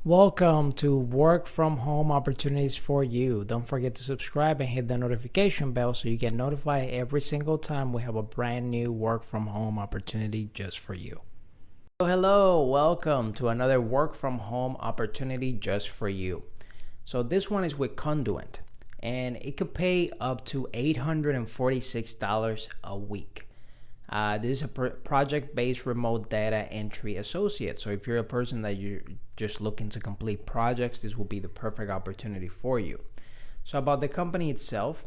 Welcome to Work From Home Opportunities for You. Don't forget to subscribe and hit the notification bell so you get notified every single time we have a brand new Work From Home opportunity just for you. Hello, welcome to another Work From Home opportunity just for you. So this one is with Conduent, and it could pay up to $846 a week. This is a project-based remote data entry associate. So if you're a person that you're just looking to complete projects, this will be the perfect opportunity for you. So about the company itself,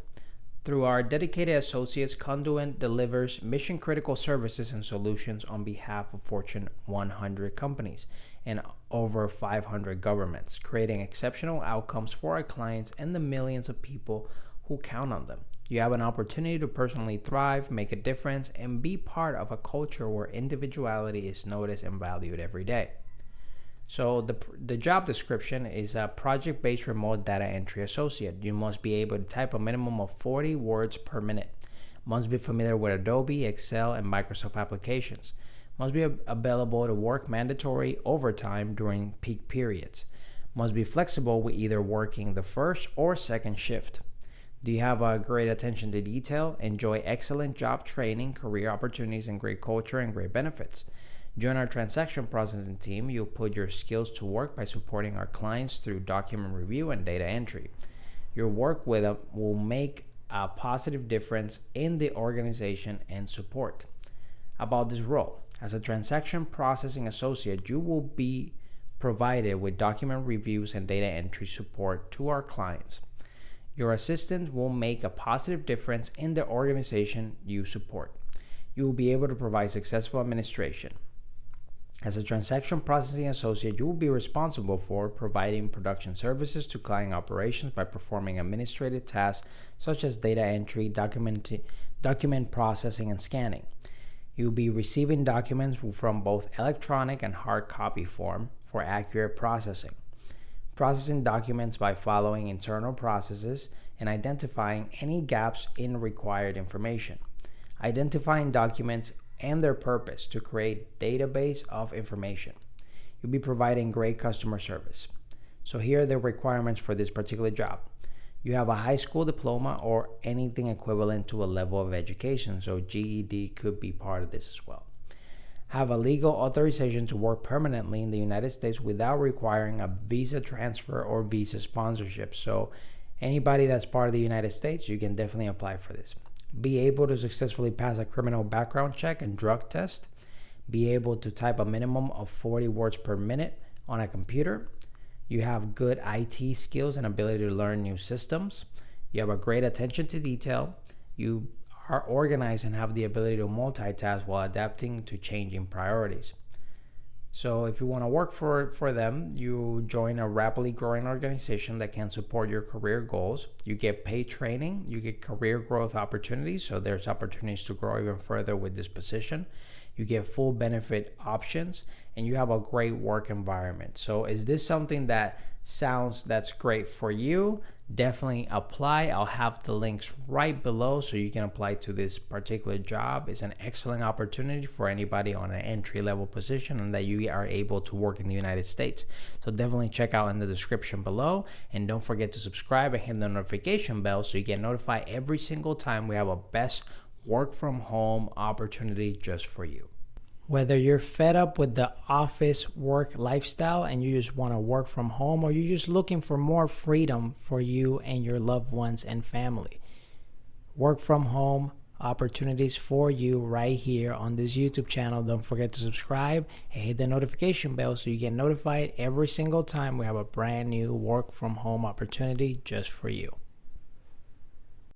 through our dedicated associates, Conduent delivers mission-critical services and solutions on behalf of Fortune 100 companies and over 500 governments, creating exceptional outcomes for our clients and the millions of people who count on them. You have an opportunity to personally thrive, make a difference, and be part of a culture where individuality is noticed and valued every day. So the job description is a project-based remote data entry associate. You must be able to type a minimum of 40 words per minute. Must be familiar with Adobe, Excel, and Microsoft applications. Must be available to work mandatory overtime during peak periods. Must be flexible with either working the first or second shift. Do you have a great attention to detail? Enjoy excellent job training, career opportunities, and great culture and great benefits. Join our transaction processing team. You'll put your skills to work by supporting our clients through document review and data entry. Your work with them will make a positive difference in the organization and support. About this role, as a transaction processing associate, you will be provided with document reviews and data entry support to our clients. Your assistant will make a positive difference in the organization you support. You will be able to provide successful administration. As a transaction processing associate, you will be responsible for providing production services to client operations by performing administrative tasks such as data entry, document processing, and scanning. You will be receiving documents from both electronic and hard copy form for accurate processing. Processing documents by following internal processes and identifying any gaps in required information. Identifying documents and their purpose to create database of information. You'll be providing great customer service. So here are the requirements for this particular job. You have a high school diploma or anything equivalent to a level of education, so GED could be part of this as well. Have a legal authorization to work permanently in the United States without requiring a visa transfer or visa sponsorship. So anybody that's part of the United States, you can definitely apply for this. Be able to successfully pass a criminal background check and drug test. Be able to type a minimum of 40 words per minute on a computer. You have good IT skills and ability to learn new systems. You have a great attention to detail. You are organized and have the ability to multitask while adapting to changing priorities. So if you want to work for them, you join a rapidly growing organization that can support your career goals. You get paid training, you get career growth opportunities, so there's opportunities to grow even further with this position. You get full benefit options, and you have a great work environment. So is this something that's great for you? Definitely apply. I'll have the links right below so you can apply to this particular job. It's an excellent opportunity for anybody on an entry-level position and that you are able to work in the United States. So definitely check out in the description below, and don't forget to subscribe and hit the notification bell so you get notified every single time we have a best work from home opportunity just for you. Whether you're fed up with the office work lifestyle and you just want to work from home, or you're just looking for more freedom for you and your loved ones and family, work from home opportunities for you right here on this YouTube channel. Don't forget to subscribe and hit the notification bell so you get notified every single time we have a brand new work from home opportunity just for you.